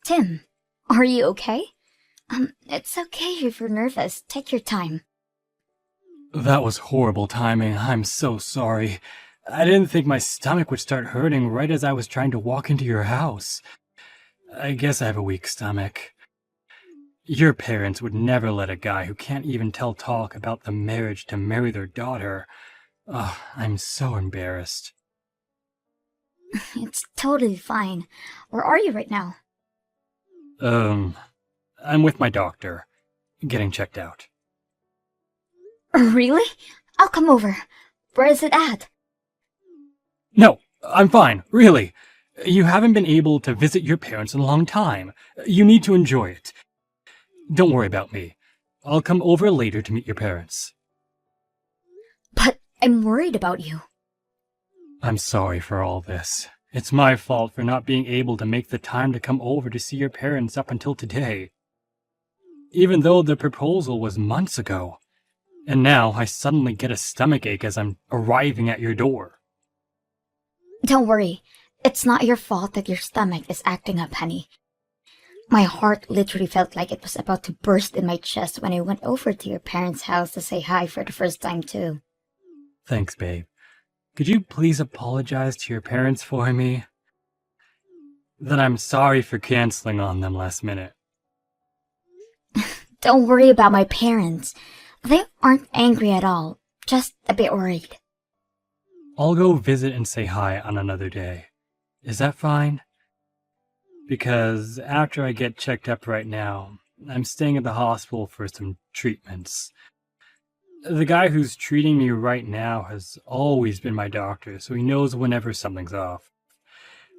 Tim, are you okay? It's okay if you're nervous. Take your time. That was horrible timing. I'm so sorry. I didn't think my stomach would start hurting right as I was trying to walk into your house. I guess I have a weak stomach. Your parents would never let a guy who can't even tell talk about the marriage to marry their daughter. Oh, I'm so embarrassed. It's totally fine. Where are you right now? I'm with my doctor, getting checked out. Really? I'll come over. Where is it at? No, I'm fine, really. You haven't been able to visit your parents in a long time. You need to enjoy it. Don't worry about me. I'll come over later to meet your parents. But I'm worried about you. I'm sorry for all this. It's my fault for not being able to make the time to come over to see your parents up until today. Even though the proposal was months ago. And now I suddenly get a stomachache as I'm arriving at your door. Don't worry. It's not your fault that your stomach is acting up, honey. My heart literally felt like it was about to burst in my chest when I went over to your parents' house to say hi for the first time, too. Thanks, babe. Could you please apologize to your parents for me? That I'm sorry for canceling on them last minute. Don't worry about my parents. They aren't angry at all, just a bit worried. I'll go visit and say hi on another day. Is that fine? Because after I get checked up right now, I'm staying at the hospital for some treatments. The guy who's treating me right now has always been my doctor, so he knows whenever something's off.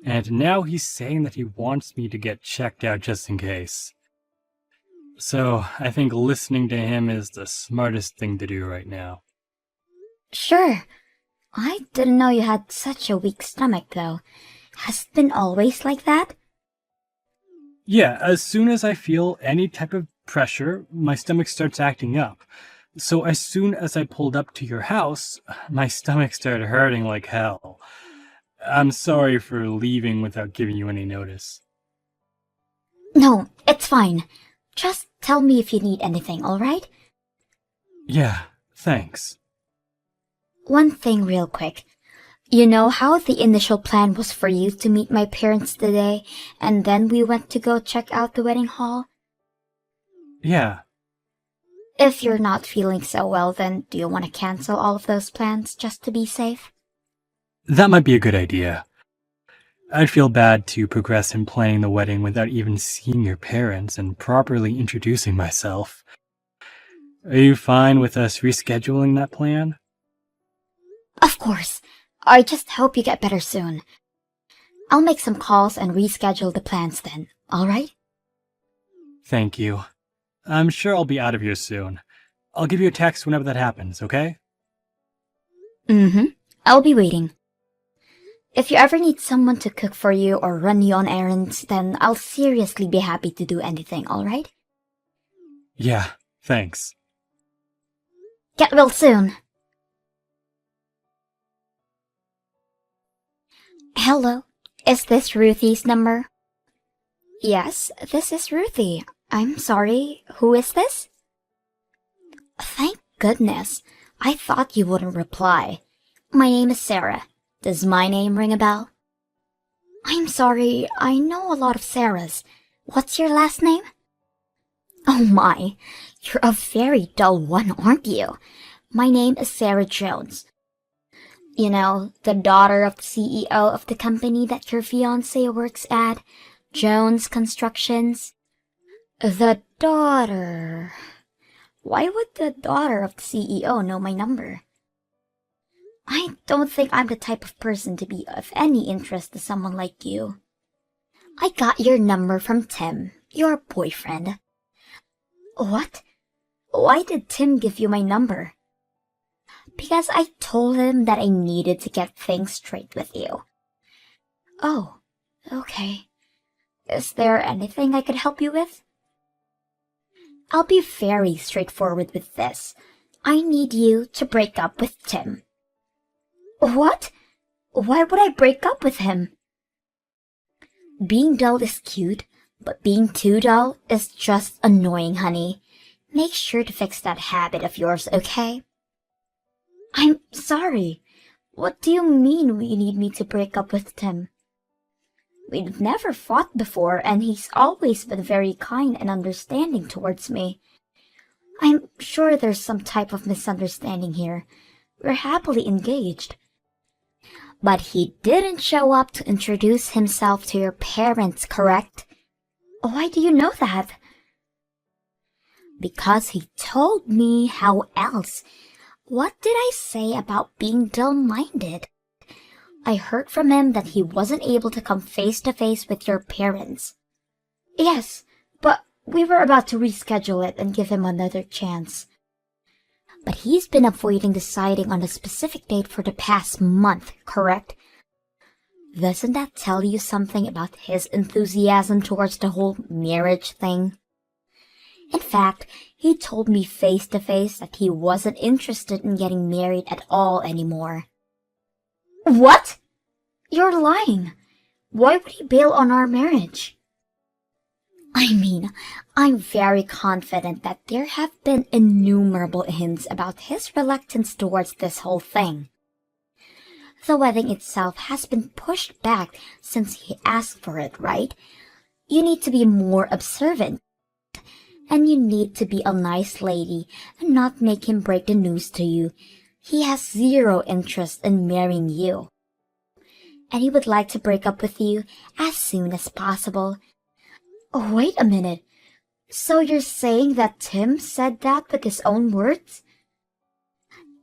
And now he's saying that he wants me to get checked out just in case. So I think listening to him is the smartest thing to do right now. Sure. I didn't know you had such a weak stomach, though. Has it been always like that? Yeah, as soon as I feel any type of pressure, my stomach starts acting up. So as soon as I pulled up to your house, my stomach started hurting like hell. I'm sorry for leaving without giving you any notice. No, it's fine. Just tell me if you need anything, alright? Yeah, thanks. One thing real quick. You know how the initial plan was for you to meet my parents today, and then we went to go check out the wedding hall? Yeah. If you're not feeling so well, then do you want to cancel all of those plans just to be safe? That might be a good idea. I'd feel bad to progress in planning the wedding without even seeing your parents and properly introducing myself. Are you fine with us rescheduling that plan? Of course. I just hope you get better soon. I'll make some calls and reschedule the plans then, alright? Thank you. I'm sure I'll be out of here soon. I'll give you a text whenever that happens, okay? I'll be waiting. If you ever need someone to cook for you or run you on errands, then I'll seriously be happy to do anything, alright? Yeah, thanks. Get well soon. Hello, is this Ruthie's number? Yes, this is Ruthie. I'm sorry, who is this? Thank goodness. I thought you wouldn't reply. My name is Sarah. Does my name ring a bell? I'm sorry, I know a lot of Sarahs. What's your last name? Oh my, you're a very dull one, aren't you? My name is Sarah Jones. You know, the daughter of the CEO of the company that your fiancé works at, Jones Constructions. The daughter... Why would the daughter of the CEO know my number? I don't think I'm the type of person to be of any interest to someone like you. I got your number from Tim, your boyfriend. What? Why did Tim give you my number? Because I told him that I needed to get things straight with you. Oh, okay. Is there anything I could help you with? I'll be very straightforward with this. I need you to break up with Tim. What? Why would I break up with him? Being dull is cute, But being too dull is just annoying, honey. Make sure to fix that habit of yours, okay? I'm sorry. What do you mean you need me to break up with Tim? We've never fought before, and he's always been very kind and understanding towards me. I'm sure there's some type of misunderstanding here. We're happily engaged. But he didn't show up to introduce himself to your parents, correct? Why do you know that? Because he told me. How else? What did I say about being dull-minded? I heard from him that he wasn't able to come face-to-face with your parents. Yes, but we were about to reschedule it and give him another chance. But he's been avoiding deciding on a specific date for the past month, correct? Doesn't that tell you something about his enthusiasm towards the whole marriage thing? In fact, he told me face-to-face that he wasn't interested in getting married at all anymore. What? You're lying. Why would he bail on our marriage? I mean, I'm very confident that there have been innumerable hints about his reluctance towards this whole thing. The wedding itself has been pushed back since he asked for it, right? You need to be more observant. And you need to be a nice lady and not make him break the news to you. He has zero interest in marrying you. And he would like to break up with you as soon as possible. Oh, wait a minute. So you're saying that Tim said that with his own words?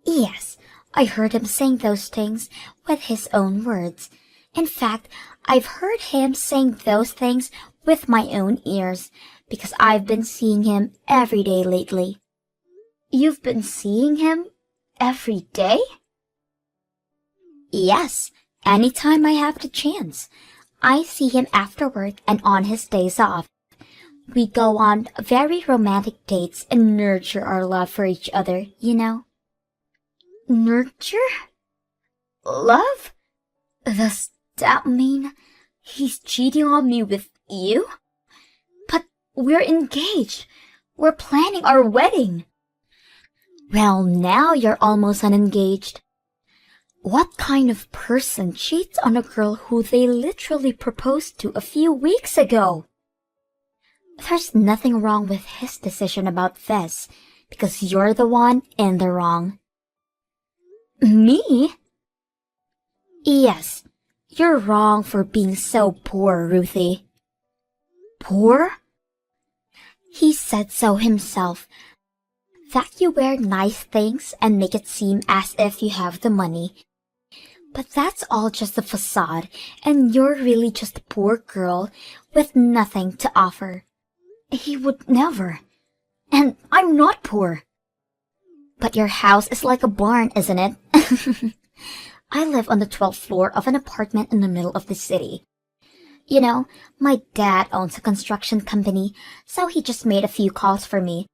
Yes, I heard him saying those things with his own words. In fact, I've heard him saying those things with my own ears, because I've been seeing him every day lately. You've been seeing him every day? Yes, anytime I have the chance. I see him after work and on his days off. We go on very romantic dates and nurture our love for each other, you know. Nurture? Love? Does that mean he's cheating on me with you? But we're engaged. We're planning our wedding. Well, now you're almost unengaged. What kind of person cheats on a girl who they literally proposed to a few weeks ago? There's nothing wrong with his decision about this, because you're the one in the wrong. Me? Yes, you're wrong for being so poor, Ruthie. Poor? He said so himself. That you wear nice things and make it seem as if you have the money. But that's all just a facade, and you're really just a poor girl with nothing to offer. He would never. And I'm not poor. But your house is like a barn, isn't it? I live on the 12th floor of an apartment in the middle of the city. You know, my dad owns a construction company, so he just made a few calls for me.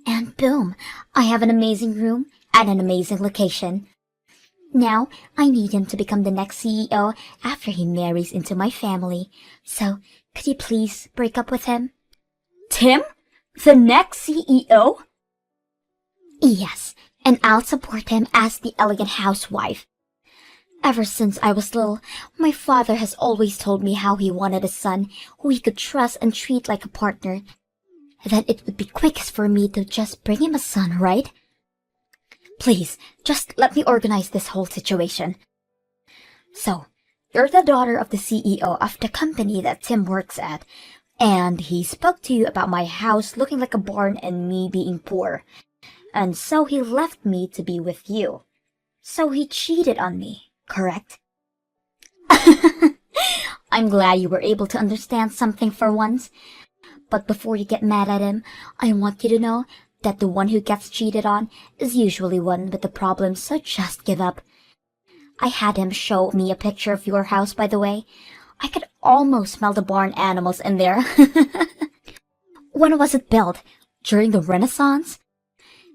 And boom, I have an amazing room at an amazing location. Now, I need him to become the next CEO after he marries into my family. So, could you please break up with him? Tim? The next CEO? Yes, and I'll support him as the elegant housewife. Ever since I was little, my father has always told me how he wanted a son who he could trust and treat like a partner. That it would be quickest for me to just bring him a son, right? Please, just let me organize this whole situation. So, you're the daughter of the CEO of the company that Tim works at, and he spoke to you about my house looking like a barn and me being poor. And so he left me to be with you. So he cheated on me, correct? I'm glad you were able to understand something for once. But before you get mad at him, I want you to know that the one who gets cheated on is usually one with the problem, so just give up. I had him show me a picture of your house, by the way. I could almost smell the barn animals in there. When was it built? During the Renaissance?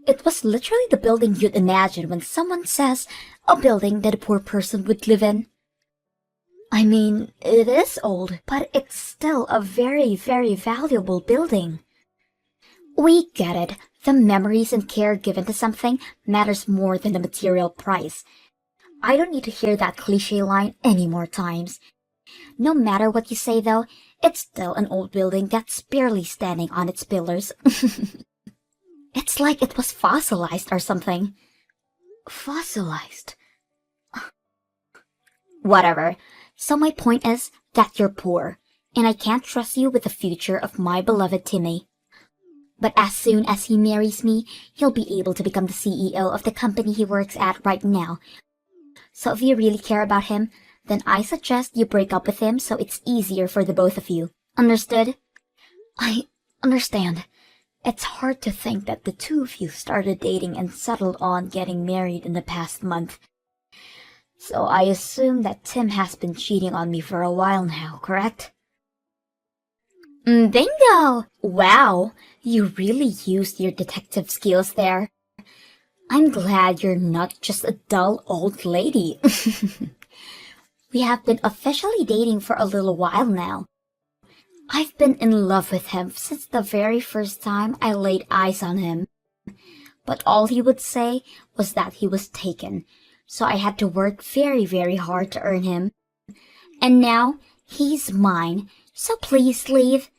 It was literally the building you'd imagine when someone says a building that a poor person would live in. I mean, it is old, but it's still a very, very valuable building. We get it. The memories and care given to something matters more than the material price. I don't need to hear that cliche line any more times. No matter what you say though, it's still an old building that's barely standing on its pillars. It's like it was fossilized or something. Fossilized? Whatever. So my point is that you're poor, and I can't trust you with the future of my beloved Timmy. But as soon as he marries me, he'll be able to become the CEO of the company he works at right now. So if you really care about him, then I suggest you break up with him so it's easier for the both of you. Understood? I understand. It's hard to think that the two of you started dating and settled on getting married in the past month. So I assume that Tim has been cheating on me for a while now, correct? Bingo! Wow, you really used your detective skills there. I'm glad you're not just a dull old lady. We have been officially dating for a little while now. I've been in love with him since the very first time I laid eyes on him. But all he would say was that he was taken, so I had to work very, very hard to earn him. And now, he's mine, so please leave.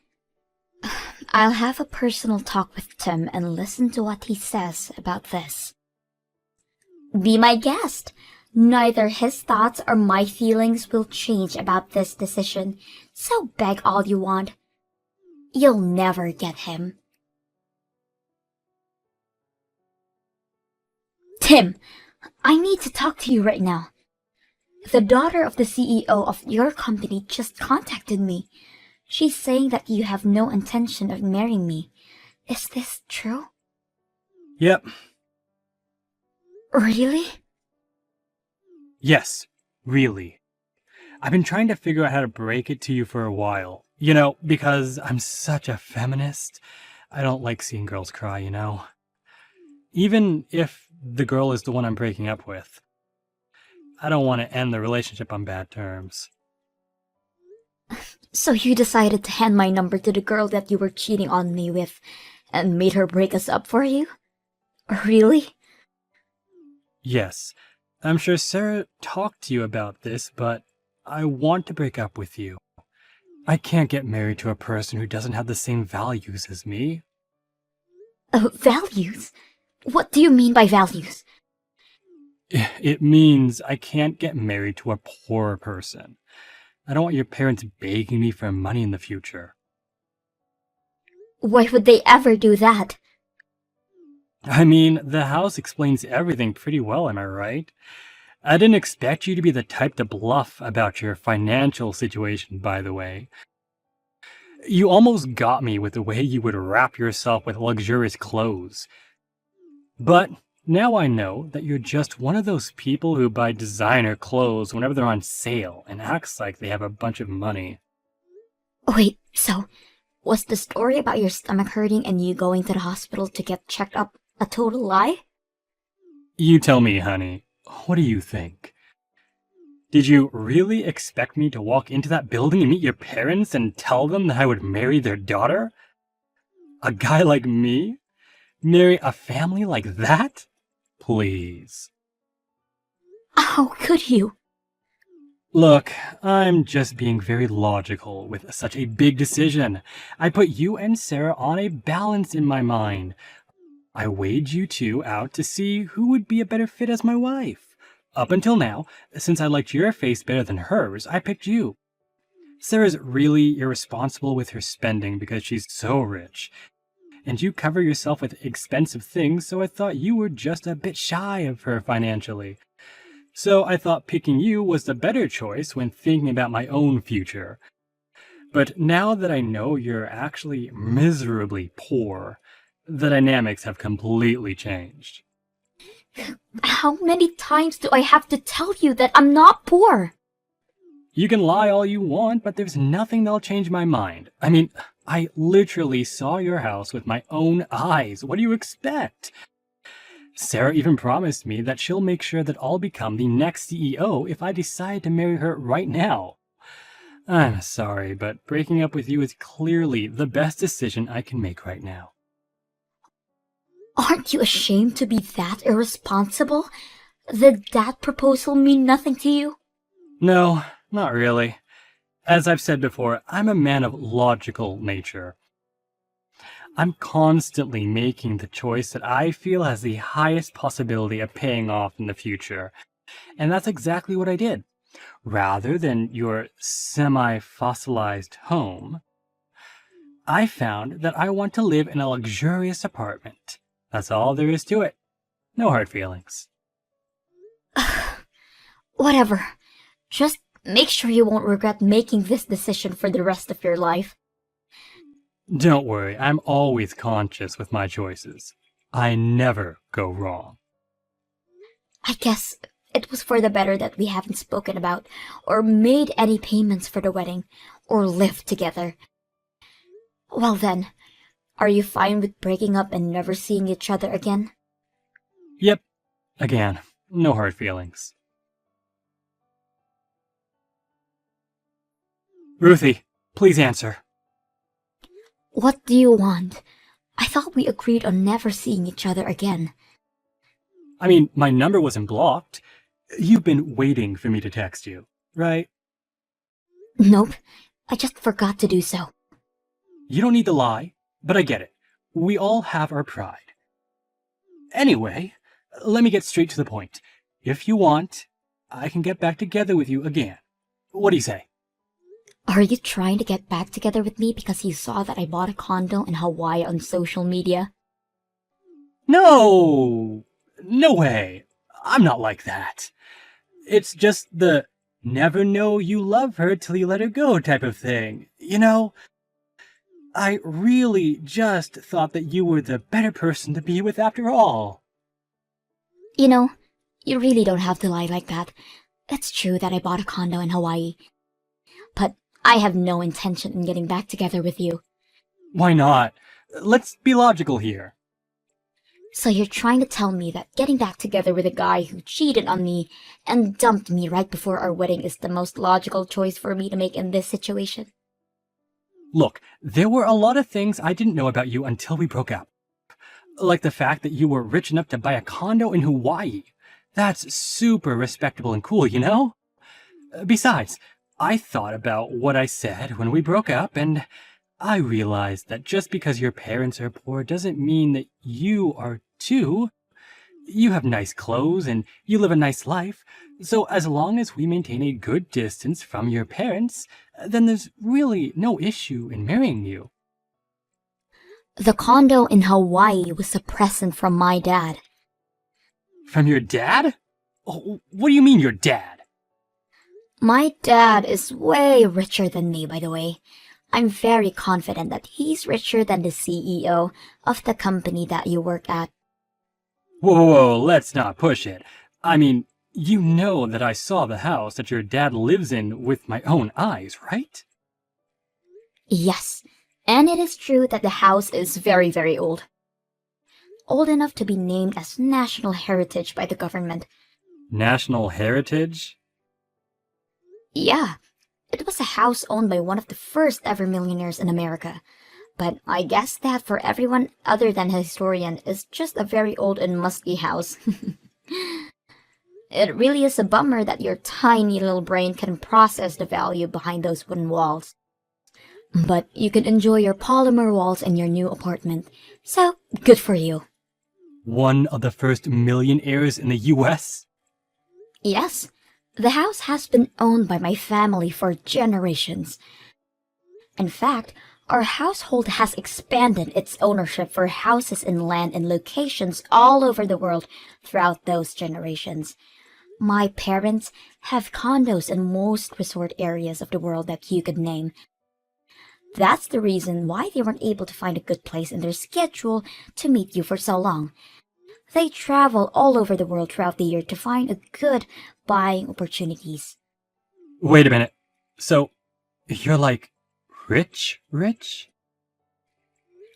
I'll have a personal talk with Tim and listen to what he says about this. Be my guest. Neither his thoughts or my feelings will change about this decision, so beg all you want. You'll never get him. Tim, I need to talk to you right now. The daughter of the CEO of your company just contacted me. She's saying that you have no intention of marrying me. Is this true? Yep. Really? Yes, really. I've been trying to figure out how to break it to you for a while. You know, because I'm such a feminist. I don't like seeing girls cry, you know. Even if the girl is the one I'm breaking up with. I don't want to end the relationship on bad terms. So you decided to hand my number to the girl that you were cheating on me with and made her break us up for you? Really? Yes, I'm sure Sarah talked to you about this, but I want to break up with you. I can't get married to a person who doesn't have the same values as me. Values? What do you mean by values? It means I can't get married to a poor person. I don't want your parents begging me for money in the future. Why would they ever do that? I mean, the house explains everything pretty well, am I right? I didn't expect you to be the type to bluff about your financial situation, by the way. You almost got me with the way you would wrap yourself with luxurious clothes. But now I know that you're just one of those people who buy designer clothes whenever they're on sale and acts like they have a bunch of money. Wait, so was the story about your stomach hurting and you going to the hospital to get checked up a total lie? You tell me, honey. What do you think? Did you really expect me to walk into that building and meet your parents and tell them that I would marry their daughter? A guy like me? Marry a family like that? Please. How could you? Look, I'm just being very logical with such a big decision. I put you and Sarah on a balance in my mind. I weighed you two out to see who would be a better fit as my wife. Up until now, since I liked your face better than hers, I picked you. Sarah's really irresponsible with her spending because she's so rich. And you cover yourself with expensive things, so I thought you were just a bit shy of her financially. So I thought picking you was the better choice when thinking about my own future. But now that I know you're actually miserably poor, the dynamics have completely changed. How many times do I have to tell you that I'm not poor? You can lie all you want, but there's nothing that'll change my mind. I mean, I literally saw your house with my own eyes. What do you expect? Sarah even promised me that she'll make sure that I'll become the next CEO if I decide to marry her right now. I'm sorry, but breaking up with you is clearly the best decision I can make right now. Aren't you ashamed to be that irresponsible? Did that proposal mean nothing to you? No, not really. As I've said before, I'm a man of logical nature. I'm constantly making the choice that I feel has the highest possibility of paying off in the future. And that's exactly what I did. Rather than your semi-fossilized home, I found that I want to live in a luxurious apartment. That's all there is to it. No hard feelings. Whatever. Just make sure you won't regret making this decision for the rest of your life. Don't worry, I'm always conscious with my choices. I never go wrong. I guess it was for the better that we haven't spoken about or made any payments for the wedding or lived together. Well then, are you fine with breaking up and never seeing each other again? Yep. Again, no hard feelings. Ruthie, please answer. What do you want? I thought we agreed on never seeing each other again. I mean, my number wasn't blocked. You've been waiting for me to text you, right? Nope, I just forgot to do so. You don't need to lie, but I get it. We all have our pride. Anyway, let me get straight to the point. If you want, I can get back together with you again. What do you say? Are you trying to get back together with me because you saw that I bought a condo in Hawaii on social media? No! No way! I'm not like that. It's just the never know you love her till you let her go type of thing. You know? I really just thought that you were the better person to be with after all. You know, you really don't have to lie like that. It's true that I bought a condo in Hawaii. But I have no intention in getting back together with you. Why not? Let's be logical here. So you're trying to tell me that getting back together with a guy who cheated on me and dumped me right before our wedding is the most logical choice for me to make in this situation? Look, there were a lot of things I didn't know about you until we broke up. Like the fact that you were rich enough to buy a condo in Hawaii. That's super respectable and cool, you know? Besides, I thought about what I said when we broke up, and I realized that just because your parents are poor doesn't mean that you are too. You have nice clothes and you live a nice life, so as long as we maintain a good distance from your parents, then there's really no issue in marrying you. The condo in Hawaii was a present from my dad. From your dad? Oh, what do you mean your dad? My dad is way richer than me, by the way. I'm very confident that he's richer than the CEO of the company that you work at. Whoa, let's not push it. I mean, you know that I saw the house that your dad lives in with my own eyes, right? Yes, and it is true that the house is very, very old. Old enough to be named as National Heritage by the government. National Heritage? Yeah, it was a house owned by one of the first ever millionaires in America. But I guess that for everyone other than a historian is just a very old and musty house. It really is a bummer that your tiny little brain can process the value behind those wooden walls. But you can enjoy your polymer walls in your new apartment, so good for you. One of the first millionaires in the US? Yes, the house has been owned by my family for generations. In fact, our household has expanded its ownership for houses and land in locations all over the world throughout those generations. My parents have condos in most resort areas of the world that you could name. That's the reason why they weren't able to find a good place in their schedule to meet you for so long. They travel all over the world throughout the year to find a good buying opportunities. Wait a minute. So, you're like rich?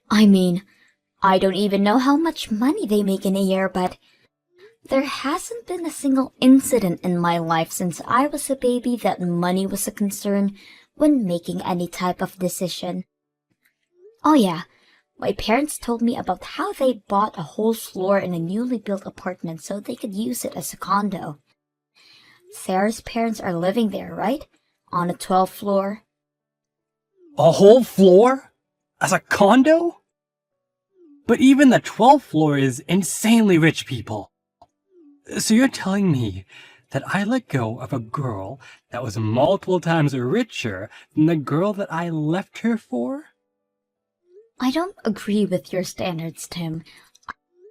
I mean, I don't even know how much money they make in a year, but there hasn't been a single incident in my life since I was a baby that money was a concern when making any type of decision. Oh yeah, my parents told me about how they bought a whole floor in a newly built apartment so they could use it as a condo. Sarah's parents are living there, right? On the 12th floor. A whole floor? As a condo? But even the 12th floor is insanely rich people. So you're telling me that I let go of a girl that was multiple times richer than the girl that I left her for? I don't agree with your standards, Tim.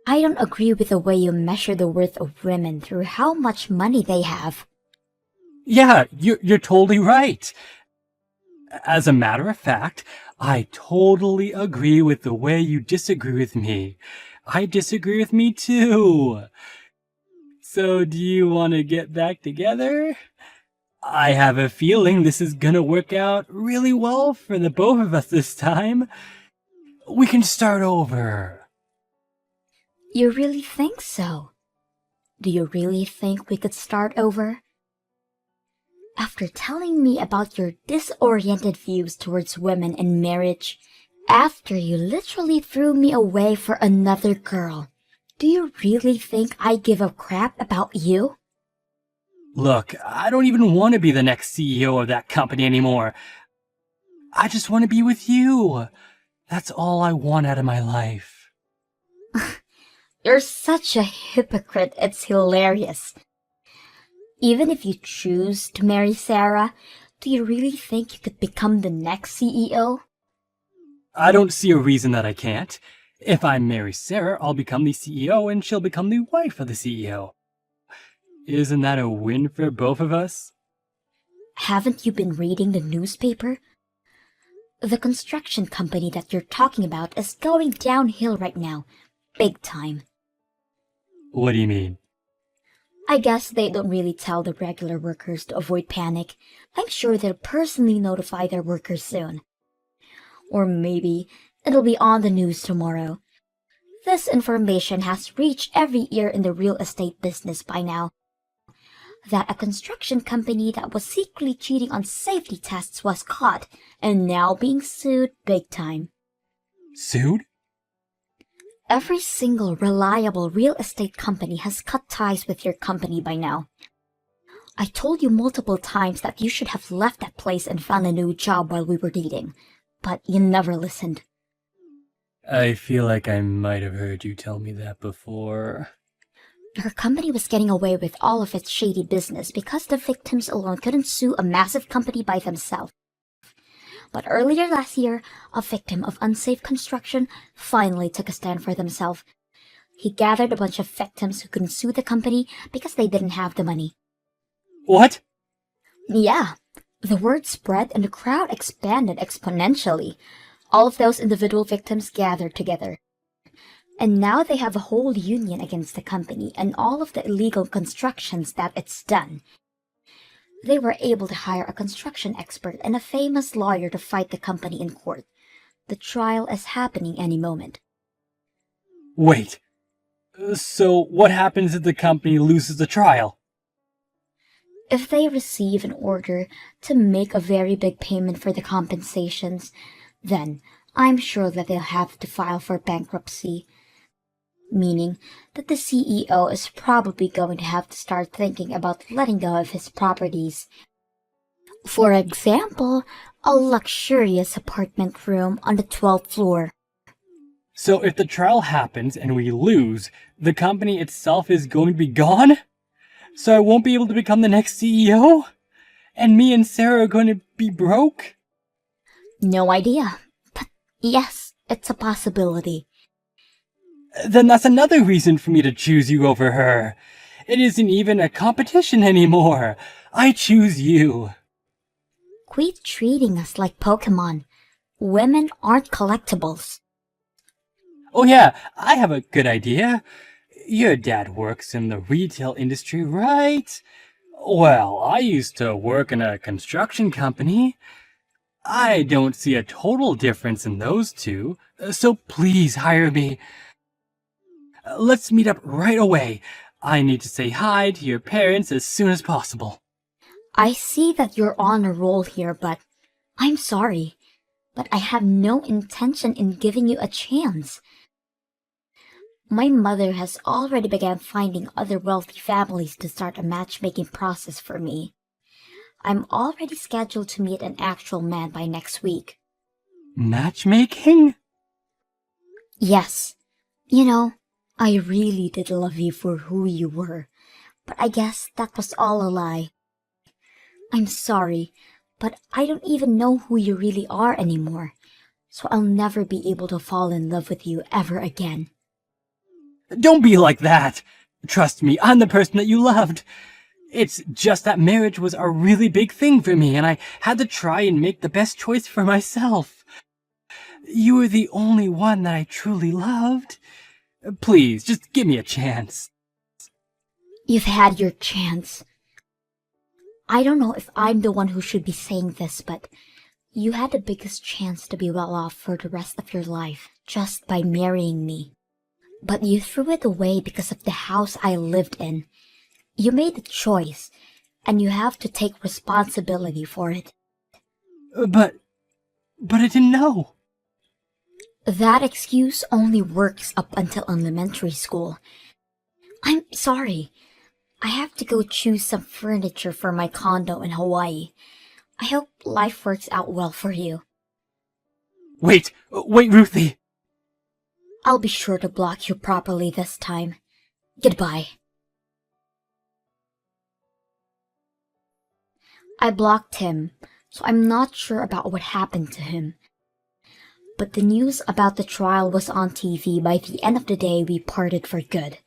I don't agree with the way you measure the worth of women through how much money they have. Yeah, you're totally right. As a matter of fact, I totally agree with the way you disagree with me. I disagree with me too. So do you want to get back together? I have a feeling this is gonna work out really well for the both of us this time. We can start over. You really think so? Do you really think we could start over? After telling me about your disoriented views towards women and marriage, after you literally threw me away for another girl, do you really think I give a crap about you? Look, I don't even want to be the next CEO of that company anymore. I just want to be with you. That's all I want out of my life. You're such a hypocrite, it's hilarious. Even if you choose to marry Sarah, do you really think you could become the next CEO? I don't see a reason that I can't. If I marry Sarah, I'll become the CEO and she'll become the wife of the CEO. Isn't that a win for both of us? Haven't you been reading the newspaper? The construction company that you're talking about is going downhill right now. Big time. What do you mean? I guess they don't really tell the regular workers to avoid panic. I'm sure they'll personally notify their workers soon. Or maybe it'll be on the news tomorrow. This information has reached every ear in the real estate business by now. That a construction company that was secretly cheating on safety tests was caught and now being sued big time. Sued? Every single reliable real estate company has cut ties with your company by now. I told you multiple times that you should have left that place and found a new job while we were dating, but you never listened. I feel like I might have heard you tell me that before. Her company was getting away with all of its shady business because the victims alone couldn't sue a massive company by themselves. But earlier last year, a victim of unsafe construction finally took a stand for themselves. He gathered a bunch of victims who couldn't sue the company because they didn't have the money. What? Yeah, the word spread and the crowd expanded exponentially. All of those individual victims gathered together. And now they have a whole union against the company and all of the illegal constructions that it's done. They were able to hire a construction expert and a famous lawyer to fight the company in court. The trial is happening any moment. Wait. So what happens if the company loses the trial? If they receive an order to make a very big payment for the compensations, then I'm sure that they'll have to file for bankruptcy. Meaning that the CEO is probably going to have to start thinking about letting go of his properties. For example, a luxurious apartment room on the 12th floor. So if the trial happens and we lose, the company itself is going to be gone? So I won't be able to become the next CEO? And me and Sarah are going to be broke? No idea, but yes, it's a possibility. Then that's another reason for me to choose you over her. It isn't even a competition anymore. I choose you. Quit treating us like Pokemon. Women aren't collectibles. Oh yeah, I have a good idea. Your dad works in the retail industry, right? Well, I used to work in a construction company. I don't see a total difference in those two, so please hire me. Let's meet up right away. I need to say hi to your parents as soon as possible. I see that you're on a roll here, but I'm sorry, but I have no intention in giving you a chance. My mother has already begun finding other wealthy families to start a matchmaking process for me. I'm already scheduled to meet an actual man by next week. Matchmaking? Yes. You know, I really did love you for who you were, but I guess that was all a lie. I'm sorry, but I don't even know who you really are anymore, so I'll never be able to fall in love with you ever again. Don't be like that. Trust me, I'm the person that you loved. It's just that marriage was a really big thing for me, and I had to try and make the best choice for myself. You were the only one that I truly loved. Please, just give me a chance. You've had your chance. I don't know if I'm the one who should be saying this, but you had the biggest chance to be well off for the rest of your life just by marrying me. But you threw it away because of the house I lived in. You made a choice, and you have to take responsibility for it. But I didn't know. That excuse only works up until elementary school. I'm sorry. I have to go choose some furniture for my condo in Hawaii. I hope life works out well for you. Wait, Ruthie. I'll be sure to block you properly this time. Goodbye. I blocked him, so I'm not sure about what happened to him. But the news about the trial was on TV by the end of the day we parted for good.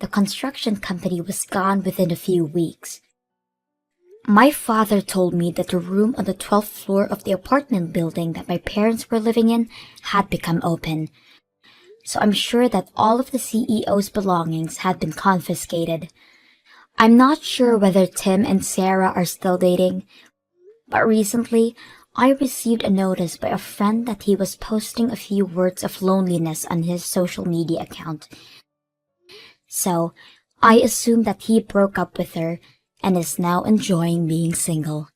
The construction company was gone within a few weeks. My father told me that the room on the 12th floor of the apartment building that my parents were living in had become open. So I'm sure that all of the CEO's belongings had been confiscated. I'm not sure whether Tim and Sarah are still dating, but recently I received a notice by a friend that he was posting a few words of loneliness on his social media account. So I assume that he broke up with her and is now enjoying being single.